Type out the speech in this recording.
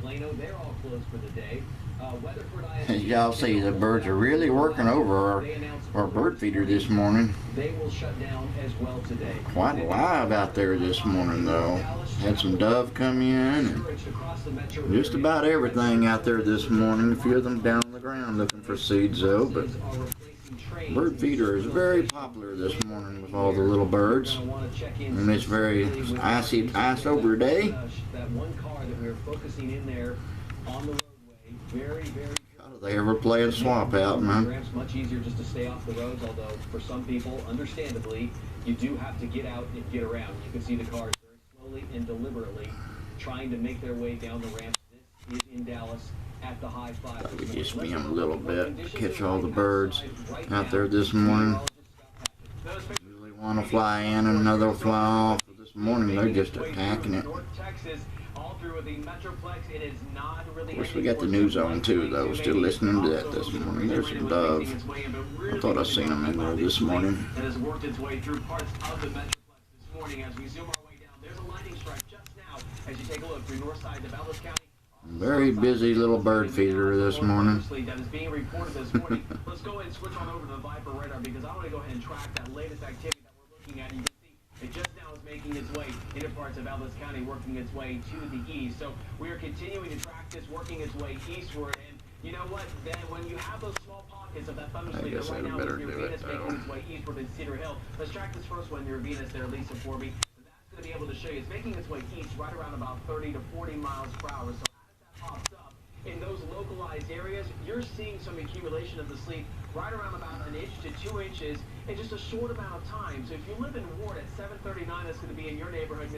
Plano, they're all closed for the day. Weatherford, As y'all see, the birds are really working over our bird feeder this morning. They will shut down as well today. Quite alive out there this morning, though. Had some dove come in, and just about everything out there this morning. A few of them down on the ground looking for seeds, though. But bird feeder is very popular this morning with all the little birds, and it's very ice over day. That one car that we were focusing in there on the roadway, very. How do they ever play a swap out, man? It's much easier just to stay off the roads, although for some people, understandably, you do have to get out and get around. You can see the cars very slowly and deliberately trying to make their way down the ramp. This is in Dallas at the high five. We just beam a little bit to catch all the birds out there this morning. Usually one will fly in and another will fly off. But this morning they're just attacking it. Of course, we got the news on too, though. Still listening to that this morning. There's some dove. I thought I seen them in there this morning. That has worked its way through parts of the Metroplex this morning. As we zoom our way down, there's a lightning strike just now. As you take a look through north side of Ellis County. Very busy little bird feeder this morning. That is being reported this morning. Let's go ahead and switch on over to the Viper radar because I want to go ahead and track that latest activity that we're looking at. You can see it just now is making its way into parts of Ellis County, working its way to the east. So we are continuing to track this, working its way eastward. And you know what? Then when you have those small pockets of that thundersleep that right now is near Venus making its way eastward in Cedar Hill. Let's track this first one near Venus there, Lisa, for me. So that's going to be able to show you it's making its way east right around about 30 to 40 miles per hour. So pops up in those localized areas, you're seeing some accumulation of the sleep right around about 1 inch to 2 inches in just a short amount of time. So if you live in Ward at 739, that's going to be in your neighborhood.